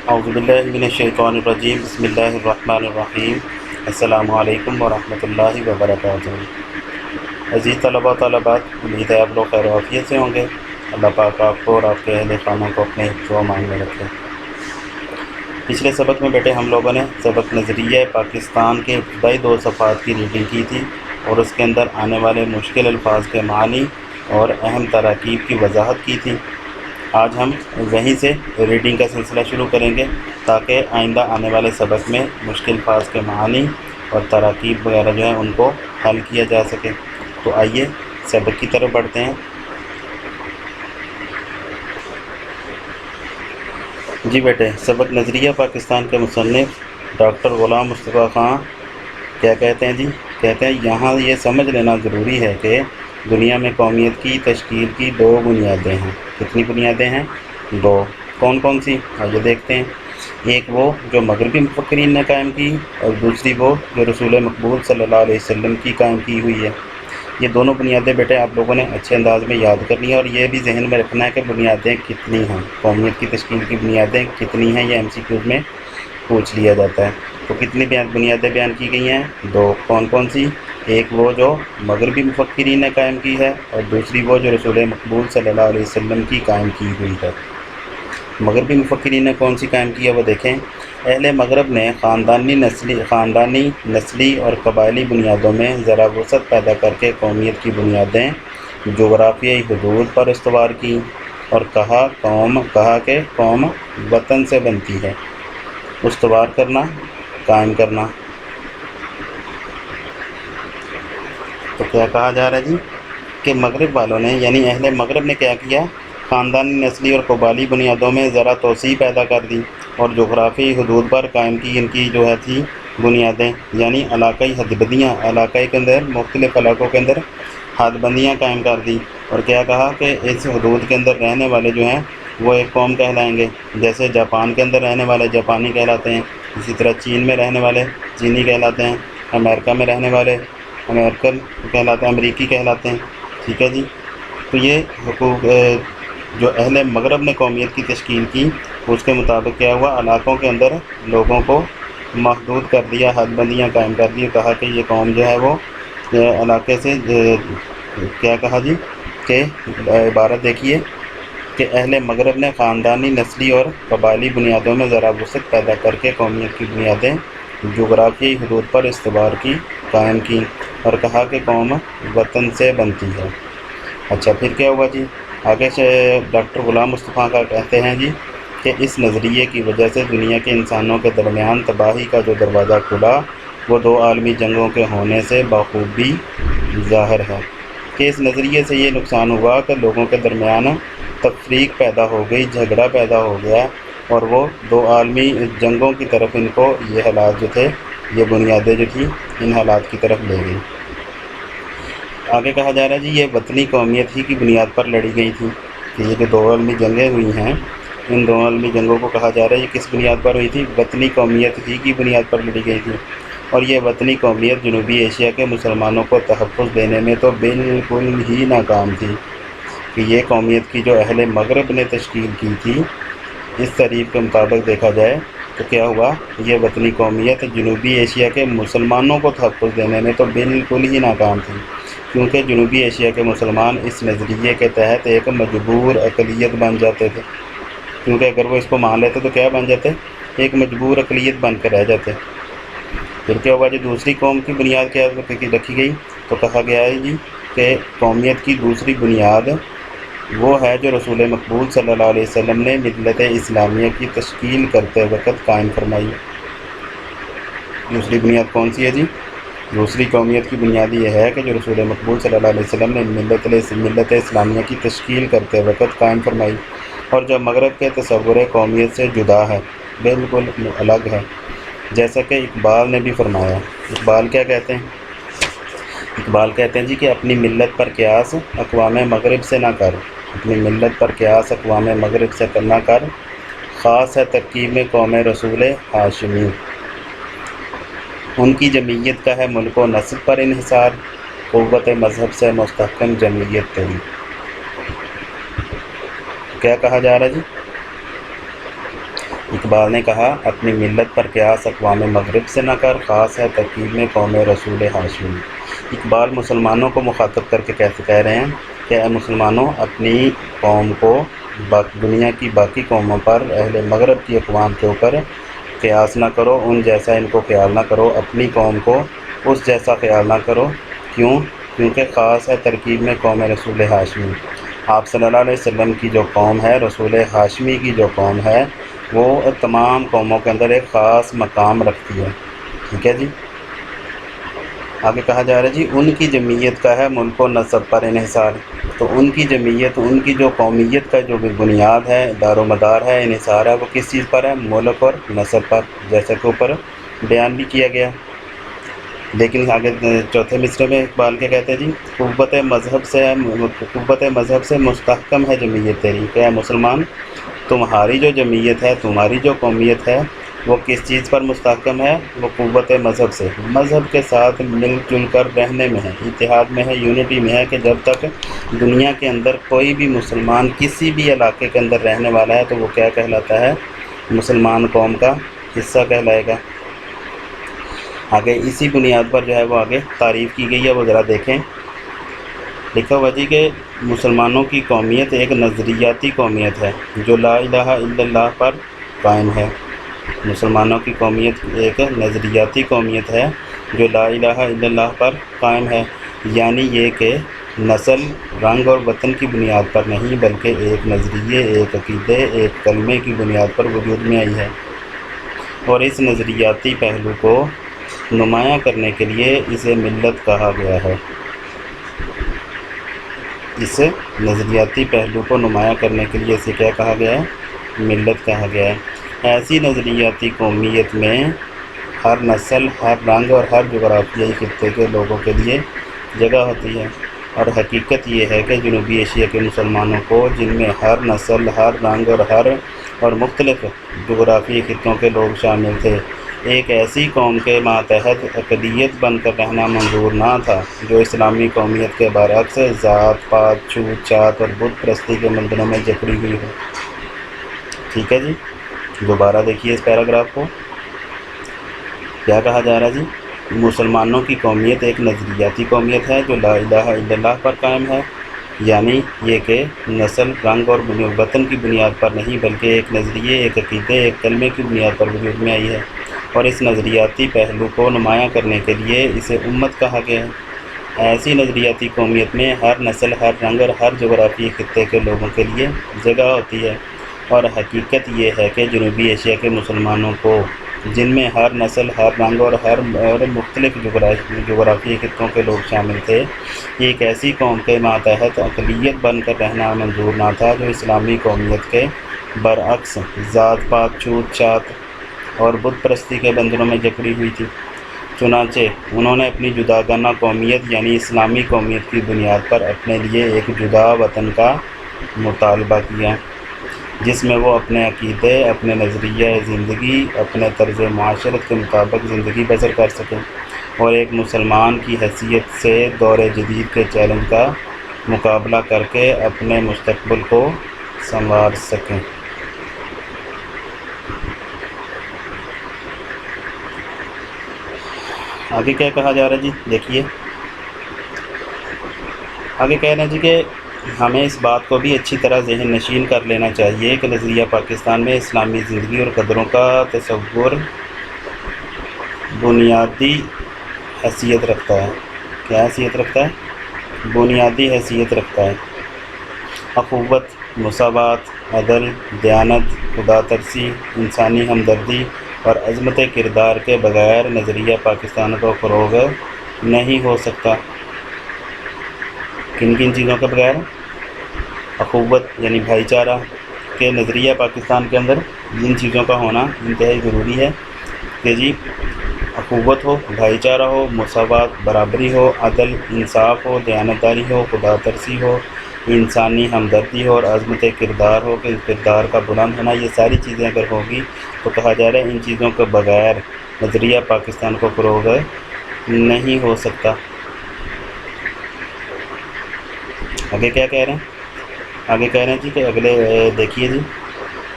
اعوذ باللہ من الشیطان الرجیم بسم اللہ الرحمن الرحیم السلام علیکم ورحمۃ اللہ وبرکاتہ۔ عزیز طلباء و طالبات، امید ہے آپ لوگ خیر و عافیت سے ہوں گے۔ اللہ پاک آپ کو اور آپ کے اہل خانہ کو اپنے حفظ و امان میں رکھے۔ پچھلے سبق میں بیٹے ہم لوگوں نے سبق نظریہ پاکستان کے ابتدائی 2 صفحات کی ریڈنگ کی تھی اور اس کے اندر آنے والے مشکل الفاظ کے معنی اور اہم تراکیب کی وضاحت کی تھی۔ آج ہم وہیں سے ریڈنگ کا سلسلہ شروع کریں گے تاکہ آئندہ آنے والے سبق میں مشکل الفاظ کے معنی اور تراکیب وغیرہ جو ہیں ان کو حل کیا جا سکے۔ تو آئیے سبق کی طرف بڑھتے ہیں۔ جی بیٹے، سبق نظریہ پاکستان کے مصنف ڈاکٹر غلام مصطفیٰ خان کیا کہتے ہیں؟ جی کہتے ہیں یہاں یہ سمجھ لینا ضروری ہے کہ دنیا میں قومیت کی تشکیل کی 2 بنیادیں ہیں۔ کتنی بنیادیں ہیں؟ 2۔ کون کون سی؟ آئیے دیکھتے ہیں۔ ایک وہ جو مغربی مفکرین نے قائم کی اور دوسری وہ جو رسول مقبول صلی اللہ علیہ وسلم کی قائم کی ہوئی ہے۔ یہ دونوں بنیادیں بیٹے آپ لوگوں نے اچھے انداز میں یاد کرنی ہے اور یہ بھی ذہن میں رکھنا ہے کہ بنیادیں کتنی ہیں، قومیت کی تشکیل کی بنیادیں کتنی ہیں، یہ MCQ میں پوچھ لیا جاتا ہے۔ تو کتنی بنیادیں بیان کی گئی ہیں؟ 2۔ کون کون سی؟ ایک وہ جو مغربی مفکرین نے قائم کی ہے اور دوسری وہ جو رسول مقبول صلی اللہ علیہ وسلم کی قائم کی ہوئی ہے۔ مغربی مفکرین نے کون سی قائم کی ہے وہ دیکھیں۔ اہل مغرب نے خاندانی نسلی اور قبائلی بنیادوں میں ذرا وسعت پیدا کر کے قومیت کی بنیادیں جغرافیائی حدود پر استوار کی اور کہا کہ قوم وطن سے بنتی ہے۔ استوار کرنا، قائم کرنا۔ تو کیا کہا جا رہا ہے جی کہ مغرب والوں نے یعنی اہل مغرب نے کیا کیا؟ خاندانی نسلی اور قبائلی بنیادوں میں ذرا توسیع پیدا کر دی اور جغرافی حدود پر قائم کی ان کی جو ہے تھی بنیادیں، یعنی علاقائی حد بندیاں، علاقائی کے اندر مختلف علاقوں کے اندر حد بندیاں قائم کر دی اور کیا کہا کہ اس حدود کے اندر رہنے والے جو ہیں وہ ایک قوم کہلائیں گے۔ جیسے جاپان کے اندر رہنے والے جاپانی کہلاتے ہیں، اسی طرح چین میں رہنے والے چینی کہلاتے ہیں، امریکہ میں رہنے والے امریکن کہلاتے ہیں، امریکی کہلاتے ہیں۔ ٹھیک ہے جی۔ تو یہ حقوق جو اہل مغرب نے قومیت کی تشکیل کی اس کے مطابق کیا ہوا؟ علاقوں کے اندر لوگوں کو محدود کر دیا، حد بندیاں قائم کر دی، کہا کہ یہ قوم جو ہے وہ علاقے سے کیا کہا جی کہ عبارت دیکھیے کہ اہل مغرب نے خاندانی نسلی اور قبائلی بنیادوں میں ذرا وسعت پیدا کر کے قومیت کی بنیادیں جغرافیائی حدود پر استوار کی، قائم کی اور کہا کہ قوم وطن سے بنتی ہے۔ اچھا پھر کیا ہوا جی؟ آگے سے ڈاکٹر غلام مصطفیٰ کا کہتے ہیں جی کہ اس نظریے کی وجہ سے دنیا کے انسانوں کے درمیان تباہی کا جو دروازہ کھلا وہ 2 عالمی جنگوں کے ہونے سے بخوبی ظاہر ہے کہ اس نظریے سے یہ نقصان ہوا کہ لوگوں کے درمیان تفریق پیدا ہو گئی، جھگڑا پیدا ہو گیا اور وہ 2 عالمی جنگوں کی طرف ان کو یہ حالات جو تھے، یہ بنیادیں جو تھیں ان حالات کی طرف لے گئی۔ آگے کہا جا رہا ہے جی یہ وطنی قومیت ہی کی بنیاد پر لڑی گئی تھی کہ یہ جو 2 عالمی جنگیں ہوئی ہیں ان 2 عالمی جنگوں کو کہا جا رہا ہے یہ کس بنیاد پر ہوئی تھی؟ وطنی قومیت ہی کی بنیاد پر لڑی گئی تھی۔ اور یہ وطنی قومیت جنوبی ایشیا کے مسلمانوں کو تحفظ دینے میں تو بالکل ہی ناکام تھی کہ یہ قومیت کی جو اہل مغرب نے تشکیل کی تھی اس تعریف کے مطابق دیکھا جائے تو کیا ہوا؟ یہ وطنی قومیت جنوبی ایشیا کے مسلمانوں کو تحفظ دینے میں تو بالکل ہی ناکام تھی، کیونکہ جنوبی ایشیا کے مسلمان اس نظریے کے تحت ایک مجبور اقلیت بن جاتے تھے، کیونکہ اگر وہ اس کو مان لیتے تو کیا بن جاتے؟ ایک مجبور اقلیت بن کر رہ جاتے۔ پھر کیا ہوا جی؟ دوسری قوم کی بنیاد کیا رکھی گئی؟ تو کہا گیا ہے جی کہ قومیت کی دوسری بنیاد وہ ہے جو رسول مقبول صلی اللہ علیہ وسلم نے ملت اسلامیہ کی تشکیل کرتے وقت قائم فرمائی۔ دوسری بنیاد کون سی ہے جی؟ دوسری قومیت کی بنیاد یہ ہے کہ جو رسول مقبول صلی اللہ علیہ وسلم نے ملت اسلامیہ کی تشکیل کرتے وقت قائم فرمائی اور جو مغرب کے تصور قومیت سے جدا ہے، بالکل الگ ہے، جیسا کہ اقبال نے بھی فرمایا۔ اقبال کیا کہتے ہیں؟ اقبال کہتے ہیں جی کہ اپنی ملت پر قیاس اقوام مغرب سے نہ کر، اپنی ملت پر قیاس اقوام مغرب سے نہ کر، خاص ہے ترکیب میں قوم رسول ہاشمی، ان کی جمعیت کا ہے ملک و نسب پر انحصار، قوت مذہب سے مستحکم جمعیت تری۔ کیا کہا جا رہا ہے جی؟ اقبال نے کہا اپنی ملت پر قیاس اقوام مغرب سے نہ کر، خاص ہے ترکیب میں قوم رسول ہاشمی۔ اقبال مسلمانوں کو مخاطب کر کے کیسے کہہ رہے ہیں کہ اے مسلمانوں، اپنی قوم کو دنیا کی باقی قوموں پر، اہل مغرب کی اقوام کے اوپر قیاس نہ کرو، ان جیسا ان کو خیال نہ کرو، اپنی قوم کو اس جیسا خیال نہ کرو۔ کیونکہ خاص ہے ترکیب میں قوم رسول ہاشمی۔ آپ صلی اللہ علیہ وسلم کی جو قوم ہے، رسول ہاشمی کی جو قوم ہے، وہ تمام قوموں کے اندر ایک خاص مقام رکھتی ہے۔ ٹھیک ہے جی، آگے کہا جا رہا ہے جی ان کی جمعیت کا ہے ملک و نسب پر انحصار۔ تو ان کی جمعیت، ان کی جو قومیت کا جو بنیاد ہے، دار و مدار ہے، انحصار ہے، وہ کس چیز پر ہے؟ ملک اور نسب پر، جیسا کہ اوپر بیان بھی کیا گیا۔ لیکن آگے چوتھے مصرعے میں اقبال کے کہتے ہیں جی قوت مذہب سے مستحکم ہے جمعیت تیری، کہ اے مسلمان تمہاری جو جمعیت ہے، تمہاری جو قومیت ہے، وہ کس چیز پر مستحکم ہے؟ وہ قوت مذہب سے، مذہب کے ساتھ مل جل کر رہنے میں ہے، اتحاد میں ہے، یونٹی میں ہے، کہ جب تک دنیا کے اندر کوئی بھی مسلمان کسی بھی علاقے کے اندر رہنے والا ہے تو وہ کیا کہلاتا ہے؟ مسلمان قوم کا حصہ کہلائے گا۔ آگے اسی بنیاد پر جو ہے وہ آگے تعریف کی گئی ہے، وہ ذرا دیکھیں۔ لکھا ہوا جی کہ مسلمانوں کی قومیت ایک نظریاتی قومیت ہے جو لا الہ الا اللہ پر قائم ہے۔ مسلمانوں کی قومیت ایک نظریاتی قومیت ہے جو لا الہ الا اللہ پر قائم ہے، یعنی یہ کہ نسل، رنگ اور وطن کی بنیاد پر نہیں، بلکہ ایک نظریے، ایک عقیدے، ایک کلمے کی بنیاد پر وجود میں آئی ہے۔ اور اس نظریاتی پہلو کو نمایاں کرنے کے لیے اسے ملت کہا گیا ہے۔ اس نظریاتی پہلو کو نمایاں کرنے کے لیے اسے کیا کہا گیا ہے؟ ملت کہا گیا ہے۔ ایسی نظریاتی قومیت میں ہر نسل، ہر رنگ اور ہر جغرافیائی خطے کے لوگوں کے لیے جگہ ہوتی ہے، اور حقیقت یہ ہے کہ جنوبی ایشیا کے مسلمانوں کو، جن میں ہر نسل، ہر رنگ اور مختلف جغرافیائی خطوں کے لوگ شامل تھے، ایک ایسی قوم کے ماتحت اقلیت بن کر رہنا منظور نہ تھا جو اسلامی قومیت کے برعکس ذات پات، چھوت چھات اور بت پرستی کے مندروں میں جکڑی ہوئی ہو۔ ٹھیک ہے جی، دوبارہ دیکھیے اس پیراگراف کو، کیا کہا جا رہا ہے جی مسلمانوں کی قومیت ایک نظریاتی قومیت ہے جو لا الہ الا اللہ پر قائم ہے، یعنی یہ کہ نسل، رنگ اور وطن کی بنیاد پر نہیں، بلکہ ایک نظریے، ایک عقیدے، ایک کلمے کی بنیاد پر وجود میں آئی ہے، اور اس نظریاتی پہلو کو نمایاں کرنے کے لیے اسے امت کہا گیا ہے۔ ایسی نظریاتی قومیت میں ہر نسل، ہر رنگ اور ہر جغرافیائی خطے کے لوگوں کے لیے جگہ ہوتی ہے، اور حقیقت یہ ہے کہ جنوبی ایشیا کے مسلمانوں کو، جن میں ہر نسل، ہر رنگ اور مختلف جغرافیائی خطوں کے لوگ شامل تھے، ایک ایسی قوم کے ماتحت اقلیت بن کر رہنا منظور نہ تھا جو اسلامی قومیت کے برعکس ذات پات، چھوت چھات اور بت پرستی کے بندروں میں جکڑی ہوئی تھی۔ چنانچہ انہوں نے اپنی جداگانہ قومیت یعنی اسلامی قومیت کی بنیاد پر اپنے لیے ایک جدا وطن کا مطالبہ کیا، جس میں وہ اپنے عقیدے، اپنے نظریہ زندگی، اپنے طرز معاشرت کے مطابق زندگی بسر کر سکیں، اور ایک مسلمان کی حیثیت سے دور جدید کے چیلنج کا مقابلہ کر کے اپنے مستقبل کو سنوار سکیں۔ آگے کیا کہا جا رہا ہے جی دیکھیے، آگے کہہ رہے ہیں جی کہ ہمیں اس بات کو بھی اچھی طرح ذہن نشین کر لینا چاہیے کہ نظریہ پاکستان میں اسلامی زندگی اور قدروں کا تصور بنیادی حیثیت رکھتا ہے۔ کیا حیثیت رکھتا ہے؟ بنیادی حیثیت رکھتا ہے۔ اخوت، مساوات، عدل، دیانت، خدا ترسی، انسانی ہمدردی اور عظمت کردار کے بغیر نظریہ پاکستان کو فروغ نہیں ہو سکتا۔ کن کن چیزوں کے بغیر؟ اخوت یعنی بھائی چارہ کے نظریہ پاکستان کے اندر ان چیزوں کا ہونا انتہائی ضروری ہے کہ جی اخوت ہو، بھائی چارہ ہو، مساوات برابری ہو، عدل انصاف ہو، دیانتداری ہو، خدا ترسی ہو، انسانی ہمدردی ہو اور عظمت کردار ہو کہ کردار کا بلند ہونا۔ یہ ساری چیزیں اگر ہوگی تو کہا جا رہا ہے ان چیزوں کے بغیر نظریہ پاکستان کو فروغ نہیں ہو سکتا۔ آگے کیا کہہ رہے ہیں؟ آگے کہہ رہے ہیں جی کہ اگلے دیکھیے جی